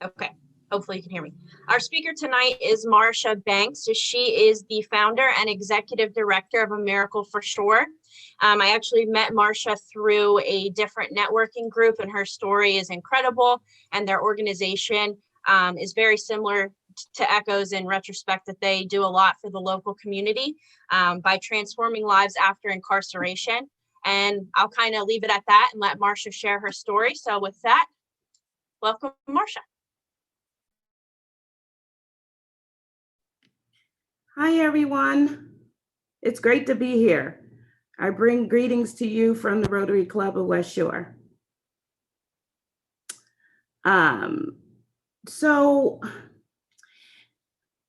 Okay, hopefully you can hear me. Our speaker tonight is Marsha Banks. She is the founder and executive director of AMiracle4Sure. I actually met Marsha through a different networking group, and her story is incredible, and their organization is very similar to Echoes in retrospect that they do a lot for the local community by transforming lives after incarceration. And I'll kind of leave it at that and let Marsha share her story. So with that, welcome, Marsha. Hi, everyone. It's great to be here. I bring greetings to you from the Rotary Club of West Shore. So,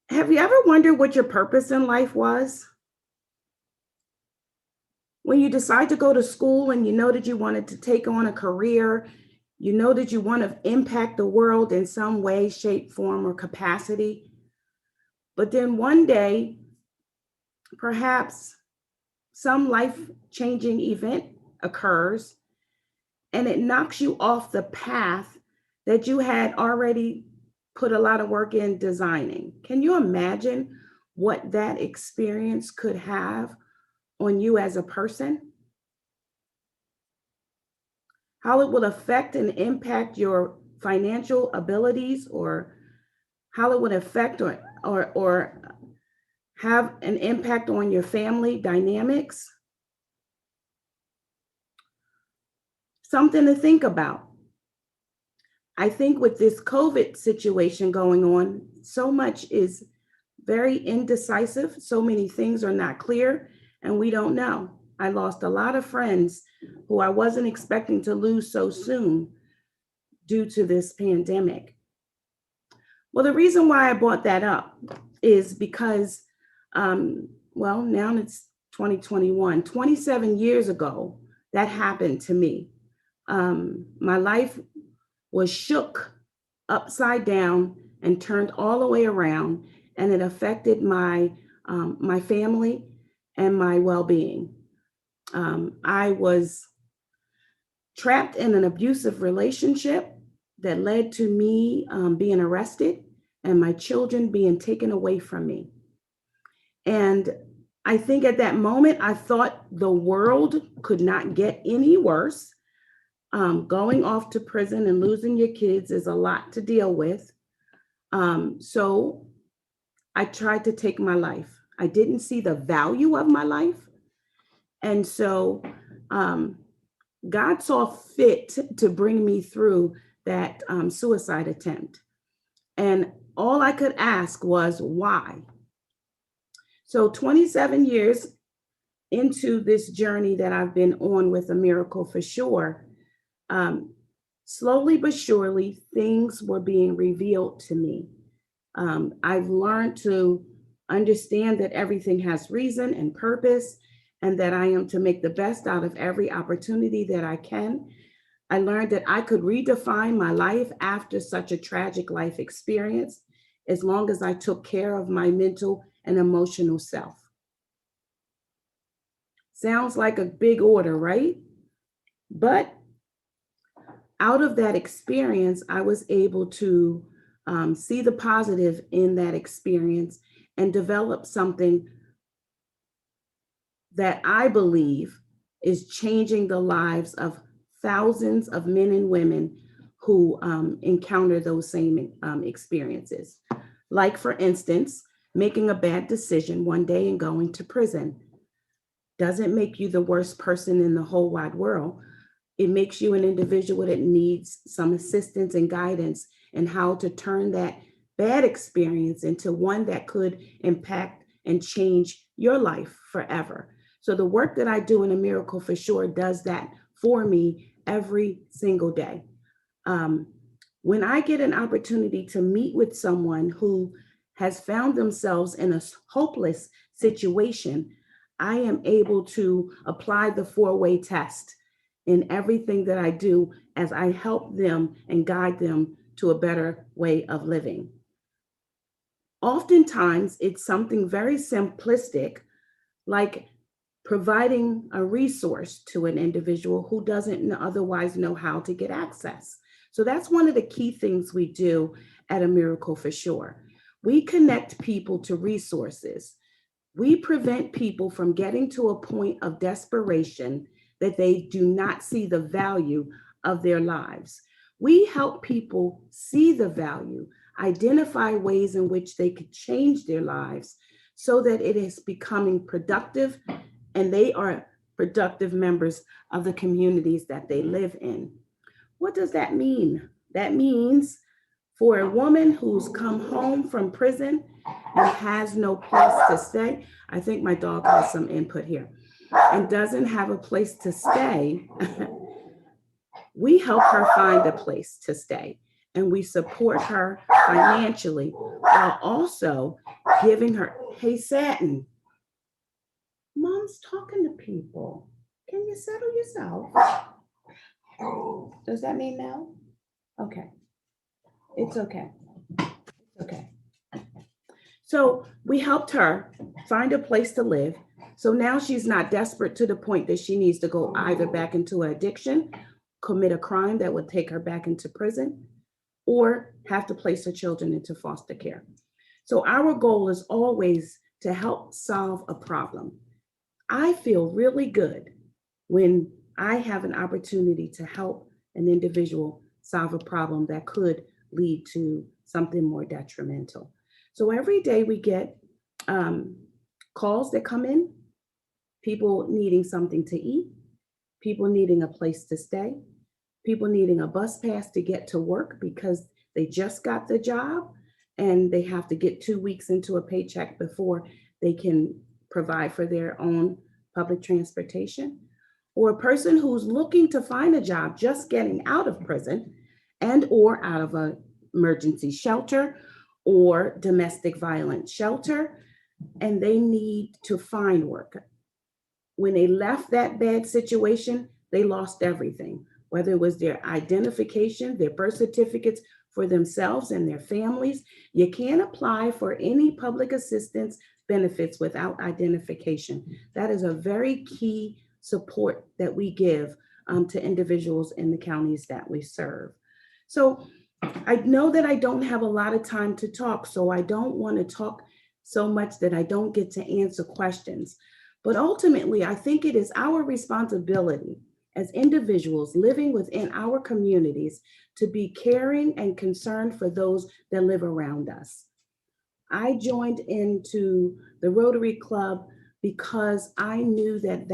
have you ever wondered what your purpose in life was? When you decide to go to school and you know that you wanted to take on a career, you know that you want to impact the world in some way, shape, form, or capacity. But then one day, perhaps some life-changing event occurs and it knocks you off the path that you had already put a lot of work in designing. Can you imagine what that experience could have on you as a person? How it will affect and impact your financial abilities, or how it would affect or have an impact on your family dynamics? Something to think about. I think with this COVID situation going on, so much is very indecisive. So many things are not clear and we don't know. I lost a lot of friends who I wasn't expecting to lose so soon due to this pandemic. Well, the reason why I brought that up is because, now it's 2021, 27 years ago, that happened to me. My life was shook upside down and turned all the way around, and it affected my family and my well-being. I was trapped in an abusive relationship that led to me being arrested and my children being taken away from me. And I think at that moment, I thought the world could not get any worse. Going off to prison and losing your kids is a lot to deal with. So I tried to take my life. I didn't see the value of my life. And so God saw fit to bring me through that suicide attempt. And all I could ask was, why? So 27 years into this journey that I've been on with AMiracle4Sure, slowly but surely, things were being revealed to me. I've learned to understand that everything has reason and purpose, and that I am to make the best out of every opportunity that I can. I learned that I could redefine my life after such a tragic life experience, as long as I took care of my mental and emotional self. Sounds like a big order, right? But out of that experience, I was able to see the positive in that experience and develop something that I believe is changing the lives of thousands of men and women who encounter those same experiences. Like, for instance, making a bad decision one day and going to prison doesn't make you the worst person in the whole wide world. It makes you an individual that needs some assistance and guidance in how to turn that bad experience into one that could impact and change your life forever. So the work that I do in AMiracle4Sure does that for me every single day. When I get an opportunity to meet with someone who has found themselves in a hopeless situation, I am able to apply the four-way test in everything that I do as I help them and guide them to a better way of living. Oftentimes, it's something very simplistic, like providing a resource to an individual who doesn't otherwise know how to get access. So that's one of the key things we do at A Miracle for Sure. We connect people to resources. We prevent people from getting to a point of desperation that they do not see the value of their lives. We help people see the value, identify ways in which they could change their lives so that it is becoming productive and they are productive members of the communities that they live in. What does that mean? That means for a woman who's come home from prison and has no place to stay, I think my dog has some input here, and doesn't have a place to stay, we help her find a place to stay and we support her financially while also giving her, hey, Satin, Mom's talking to people. Can you settle yourself? Does that mean no? Okay. It's okay. It's okay. So we helped her find a place to live. So now she's not desperate to the point that she needs to go either back into an addiction, commit a crime that would take her back into prison, or have to place her children into foster care. So our goal is always to help solve a problem. I feel really good when I have an opportunity to help an individual solve a problem that could lead to something more detrimental. So every day we get calls that come in, people needing something to eat, people needing a place to stay, people needing a bus pass to get to work because they just got the job and they have to get 2 weeks into a paycheck before they can provide for their own public transportation, or a person who's looking to find a job just getting out of prison and or out of an emergency shelter or domestic violence shelter, and they need to find work. When they left that bad situation, they lost everything, whether it was their identification, their birth certificates for themselves and their families. You can't apply for any public assistance benefits without identification. That is a very key support that we give to individuals in the counties that we serve. So I know that I don't have a lot of time to talk, so I don't want to talk so much that I don't get to answer questions. But ultimately, I think it is our responsibility as individuals living within our communities to be caring and concerned for those that live around us. I joined into the Rotary Club because I knew that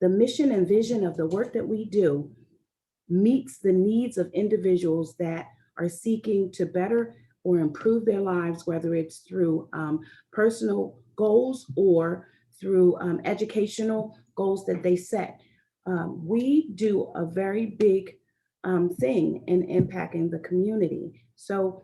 the mission and vision of the work that we do meets the needs of individuals that are seeking to better or improve their lives, whether it's through personal goals or through educational goals that they set. We do a very big thing in impacting the community. So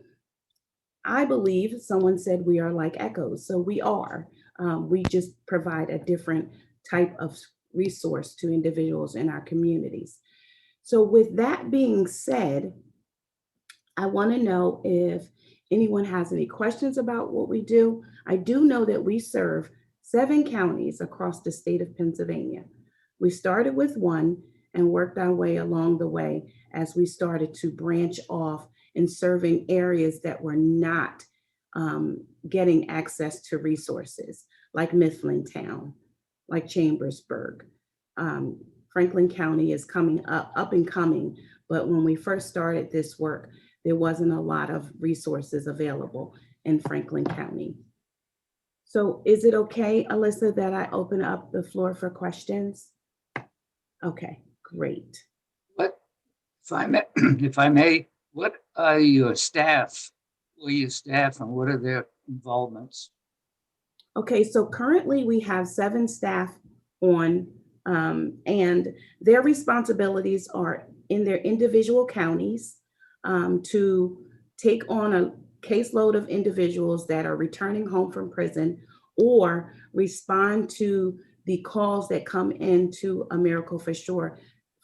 I believe someone said we are like echoes. So we are. We just provide a different type of resource to individuals in our communities. So with that being said, I want to know if anyone has any questions about what we do. I do know that we serve 7 counties across the state of Pennsylvania. We started with one and worked our way along the way as we started to branch off in serving areas that were not getting access to resources, like Mifflintown, like Chambersburg. Franklin County is coming up and coming, but when we first started this work, there wasn't a lot of resources available in Franklin County. So is it okay, Alyssa, that I open up the floor for questions? Okay, great. What, if I may, what are your staff? Who are your staff and what are their involvements? Okay, so currently we have 7 staff on, and their responsibilities are in their individual counties to take on a caseload of individuals that are returning home from prison or respond to the calls that come into A Miracle for Sure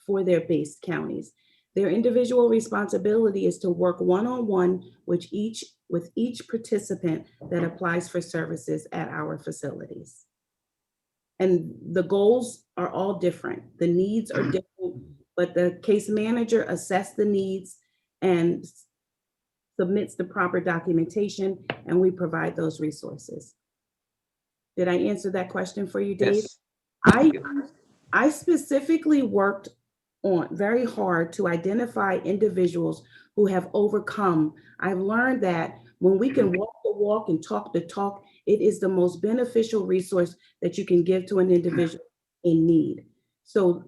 for their based counties. Their individual responsibility is to work one-on-one with each participant that applies for services at our facilities. And the goals are all different. The needs are different, but the case manager assesses the needs and submits the proper documentation, and we provide those resources. Did I answer that question for you, Dave? Yes. I specifically worked on very hard to identify individuals who have overcome. I've learned that when we can walk the walk and talk the talk, it is the most beneficial resource that you can give to an individual in need. So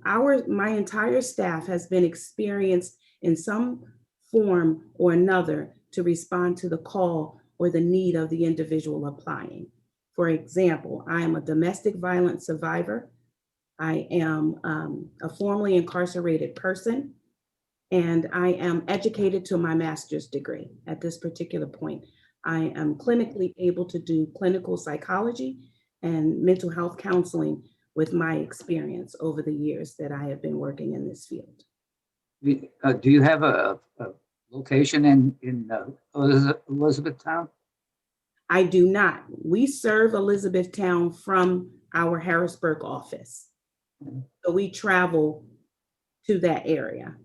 my entire staff has been experienced in some form or another to respond to the call or the need of the individual applying. For example, I am a domestic violence survivor. I am a formerly incarcerated person, and I am educated to my master's degree at this particular point. I am clinically able to do clinical psychology and mental health counseling with my experience over the years that I have been working in this field. Do you have a location in Elizabethtown? I do not. We serve Elizabethtown from our Harrisburg office. So we travel to that area.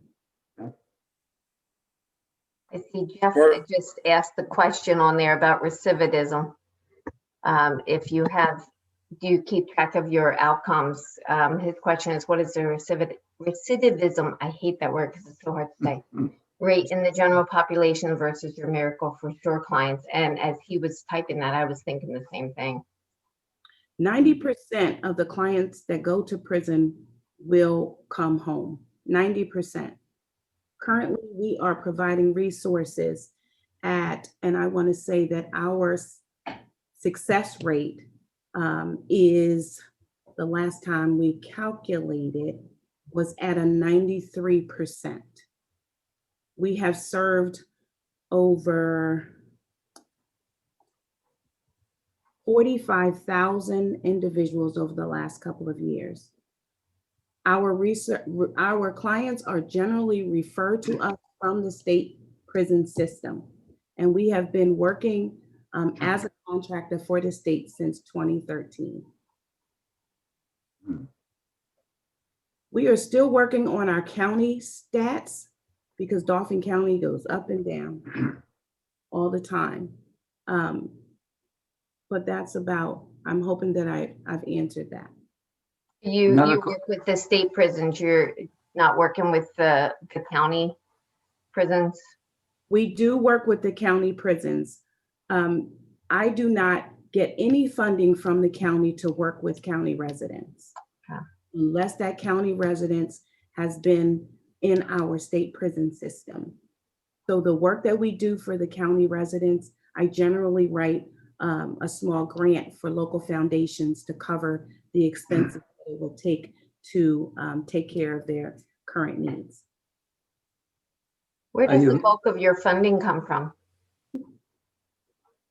I see Jeff just asked the question on there about recidivism. Do you keep track of your outcomes? His question is, what is the recidivism? I hate that word because it's so hard to say. Rate in the general population versus your AMiracle4Sure clients. And as he was typing that, I was thinking the same thing. 90% of the clients that go to prison will come home, 90%. Currently, we are providing resources and I want to say that our success rate is, the last time we calculated, was at a 93%. We have served over 45,000 individuals over the last couple of years. Our clients are generally referred to us from the state prison system, and we have been working as a contractor for the state since 2013. We are still working on our county stats because Dauphin County goes up and down all the time. But that's about, I'm hoping that I've answered that. You work with the state prisons, you're not working with the county prisons? We do work with the county prisons. I do not get any funding from the county to work with county residents. Unless that county residence has been in our state prison system. So the work that we do for the county residents, I generally write a small grant for local foundations to cover the expenses that it will take to take care of their current needs. Where does the bulk of your funding come from?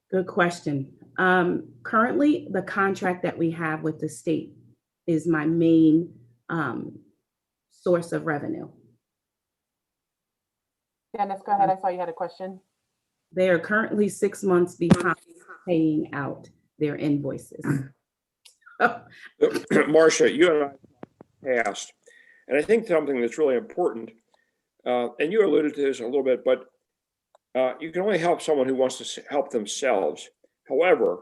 Good question. Currently, the contract that we have with the state is my main source of revenue. Dennis, go ahead. I saw you had a question. They are currently 6 months behind paying out their invoices. Marsha, you and I asked, and I think something that's really important, and you alluded to this a little bit, but you can only help someone who wants to help themselves. However,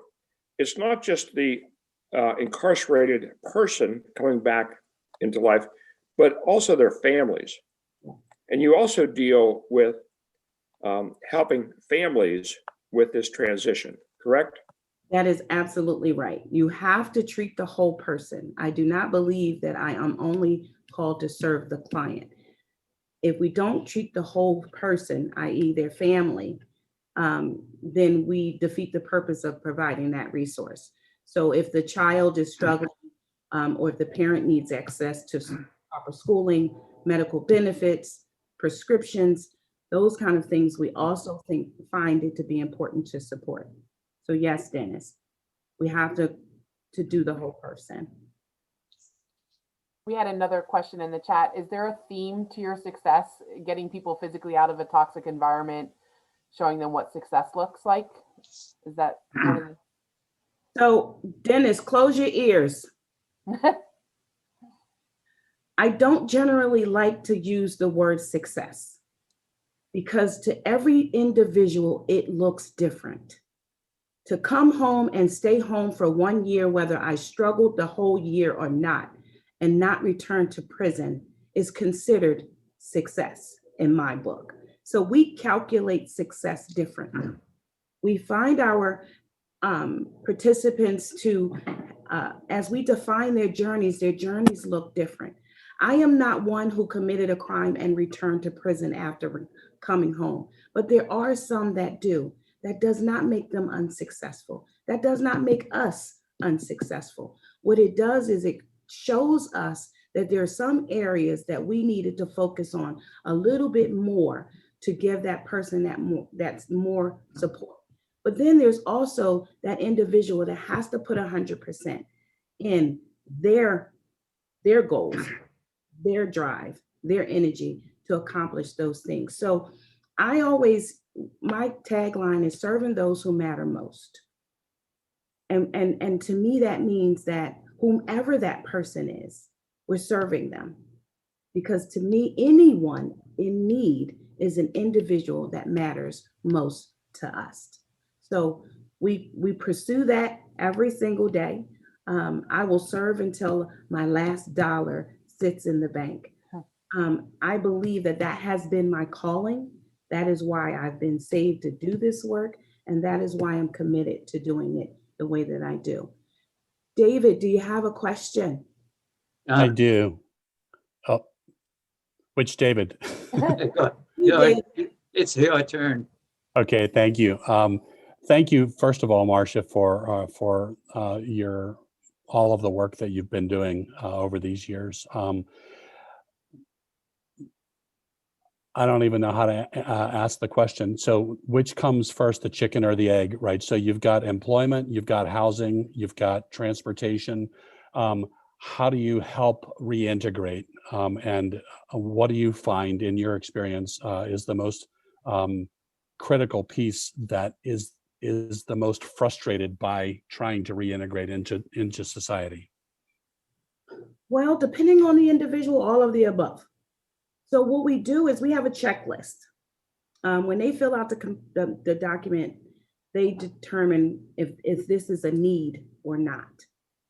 it's not just the incarcerated person coming back into life, but also their families. And you also deal with helping families with this transition, correct? That is absolutely right. You have to treat the whole person. I do not believe that I am only called to serve the client. If we don't treat the whole person, i.e. their family, then we defeat the purpose of providing that resource. So if the child is struggling, or if the parent needs access to proper schooling, medical benefits, prescriptions, those kind of things, we also find it to be important to support. So yes, Dennis, we have to do the whole person. We had another question in the chat. Is there a theme to your success, getting people physically out of a toxic environment, showing them what success looks like? Is that one of the... So Dennis, close your ears. I don't generally like to use the word success. because to every individual, it looks different. To come home and stay home for 1 year, whether I struggled the whole year or not, and not return to prison is considered success in my book. So we calculate success differently. We find our participants to, as we define their journeys look different. I am not one who committed a crime and returned to prison after coming home, but there are some that do. That does not make them unsuccessful. That does not make us unsuccessful. What it does is it shows us that there are some areas that we needed to focus on a little bit more to give that person that's more support. But then there's also that individual that has to put 100% in their goals, their drive, their energy to accomplish those things. So my tagline is serving those who matter most. And to me, that means that whomever that person is, we're serving them. Because to me, anyone in need is an individual that matters most to us. So we pursue that every single day. I will serve until my last dollar sits in the bank. I believe that has been my calling. That is why I've been saved to do this work. And that is why I'm committed to doing it the way that I do. David, do you have a question? I do. Oh, which David? It's your turn. Okay, thank you. Thank you, first of all, Marsha, for your all of the work that you've been doing over these years. I don't even know how to ask the question. So which comes first, the chicken or the egg, right? So you've got employment, you've got housing, you've got transportation. How do you help reintegrate? And what do you find in your experience is the most critical piece that is the most frustrated by trying to reintegrate into society? Well, depending on the individual, all of the above. So what we do is we have a checklist. When they fill out the document, they determine if this is a need or not.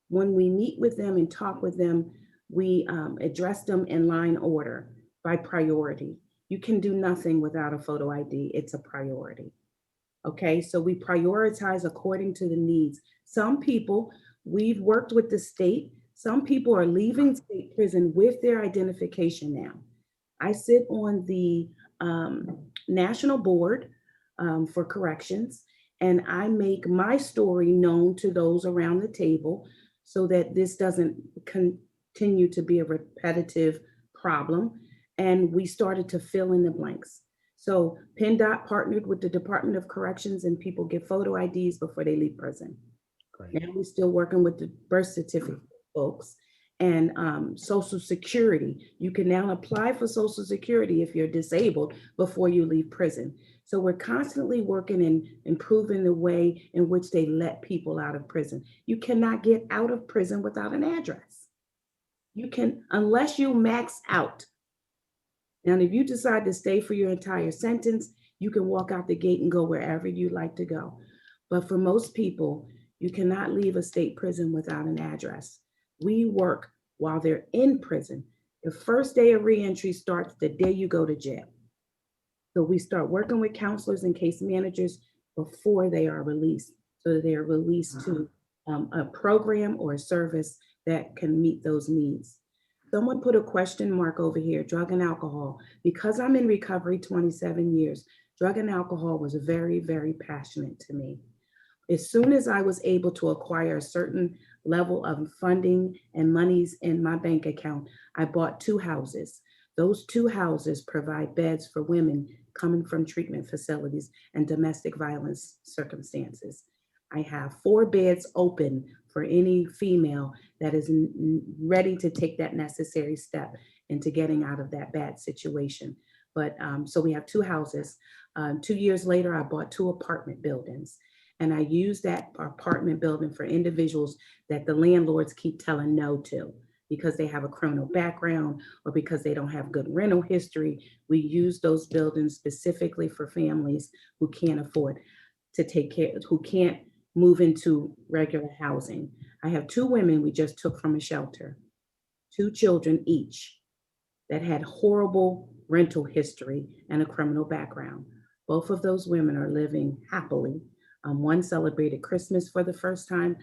When we meet with them and talk with them, we address them in line order by priority. You can do nothing without a photo ID. It's a priority. Okay, so we prioritize according to the needs. Some people, we've worked with the state. Some people are leaving state prison with their identification now. I sit on the National Board for Corrections, and I make my story known to those around the table so that this doesn't continue to be a repetitive problem. And we started to fill in the blanks. So PennDOT partnered with the Department of Corrections, and people get photo IDs before they leave prison. Great. Now we're still working with the birth certificate folks. And Social Security. You can now apply for Social Security if you're disabled before you leave prison. So we're constantly working and improving the way in which they let people out of prison. You cannot get out of prison without an address. You can, unless you max out. And if you decide to stay for your entire sentence, you can walk out the gate and go wherever you'd like to go. But for most people, you cannot leave a state prison without an address. We work while they're in prison. The first day of reentry starts the day you go to jail. So we start working with counselors and case managers before they are released, so that they are released to a program or a service that can meet those needs. Someone put a question mark over here, drug and alcohol. Because I'm in recovery 27 years, drug and alcohol was very, very passionate to me. As soon as I was able to acquire a certain level of funding and monies in my bank account, I bought 2 houses. Those 2 houses provide beds for women coming from treatment facilities and domestic violence circumstances. I have 4 beds open for any female that is ready to take that necessary step into getting out of that bad situation. But so we have 2 houses. 2 years later, I bought 2 apartment buildings. And I use that apartment building for individuals that the landlords keep telling no to. because they have a criminal background or because they don't have good rental history. We use those buildings specifically for families who can't afford to take care, who can't move into regular housing. I have 2 women we just took from a shelter, 2 children each, that had horrible rental history and a criminal background. Both of those women are living happily. One celebrated Christmas for the first time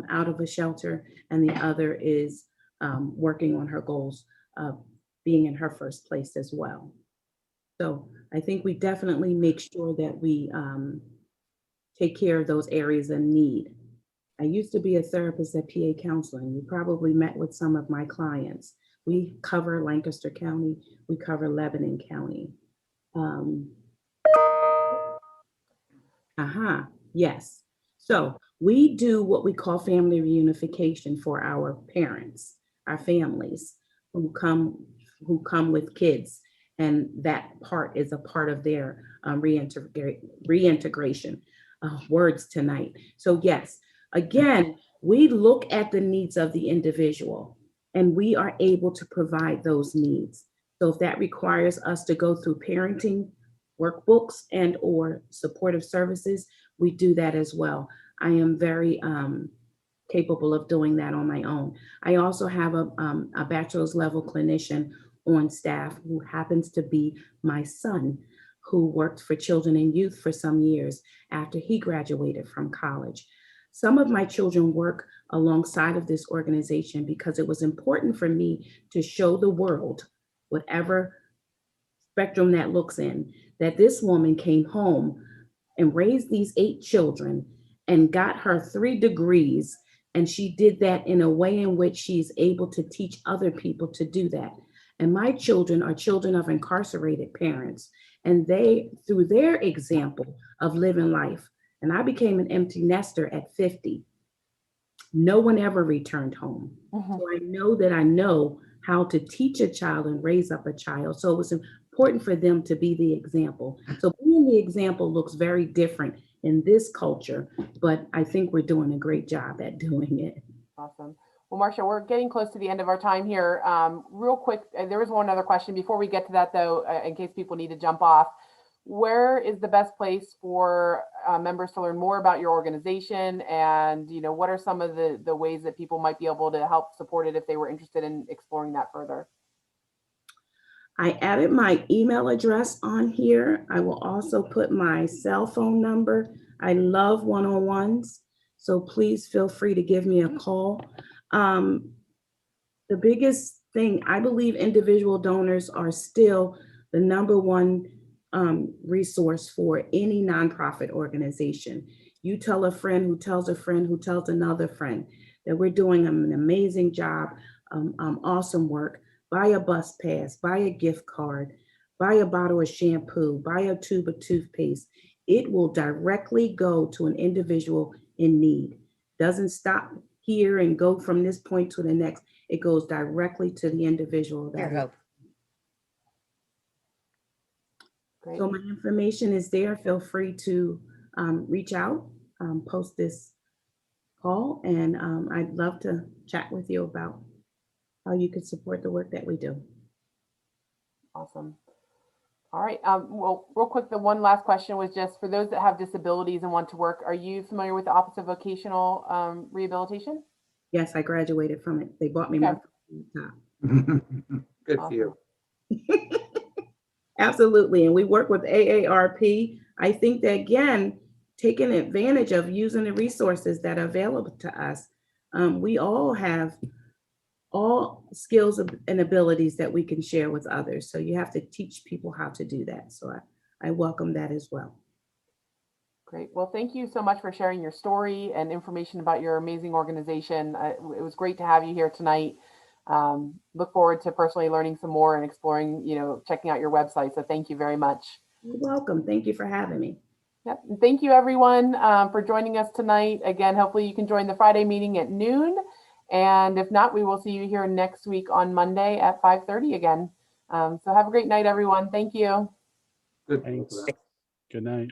out of a shelter, and the other is working on her goals of being in her first place as well. So I think we definitely make sure that we take care of those areas in need. I used to be a therapist at PA Counseling. You probably met with some of my clients. We cover Lancaster County, we cover Lebanon County. Yes. So we do what we call family reunification for our parents, our families who come with kids. And that part is a part of their reintegration. Words tonight. So yes, again, we look at the needs of the individual and we are able to provide those needs. So if that requires us to go through parenting workbooks and or supportive services, we do that as well. I am very capable of doing that on my own. I also have a bachelor's level clinician on staff who happens to be my son, who worked for children and youth for some years after he graduated from college. Some of my children work alongside of this organization because it was important for me to show the world, whatever spectrum that looks in, that this woman came home and raised these 8 children and got her 3 degrees. And she did that in a way in which she's able to teach other people to do that. And my children are children of incarcerated parents. And they, through their example of living life, and I became an empty nester at 50. No one ever returned home. So I know how to teach a child and raise up a child. So it was important for them to be the example. So being the example looks very different in this culture, but I think we're doing a great job at doing it. Awesome. Well, Marsha, we're getting close to the end of our time here. Real quick, there was one other question before we get to that, though, in case people need to jump off. Where is the best place for members to learn more about your organization? And, you know, what are some of the ways that people might be able to help support it if they were interested in exploring that further? I added my email address on here. I will also put my cell phone number. I love one-on-ones, so please feel free to give me a call. The biggest thing, I believe individual donors are still the #1 resource for any nonprofit organization. You tell a friend who tells a friend who tells another friend that we're doing an amazing job, awesome work. Buy a bus pass, buy a gift card, buy a bottle of shampoo, buy a tube of toothpaste. It will directly go to an individual in need. Doesn't stop here and go from this point to the next. It goes directly to the individual. Great. So my information is there. Feel free to reach out, post this call, and I'd love to chat with you about how you could support the work that we do. Awesome. All right. Well, real quick, the one last question was just for those that have disabilities and want to work. Are you familiar with the Office of Vocational Rehabilitation? Yes, I graduated from it. They bought me my top. Good for you. Absolutely. And we work with AARP. I think that, again, taking advantage of using the resources that are available to us. We all have all skills and abilities that we can share with others. So you have to teach people how to do that. So I welcome that as well. Great. Well, thank you so much for sharing your story and information about your amazing organization. It was great to have you here tonight. Look forward to personally learning some more and exploring, checking out your website. So thank you very much. You're welcome. Thank you for having me. Yep. And thank you everyone for joining us tonight. Again, hopefully you can join the Friday meeting at noon. And if not, we will see you here next week on Monday at 5:30 again. So have a great night, everyone. Thank you. Good. Thanks. Good night.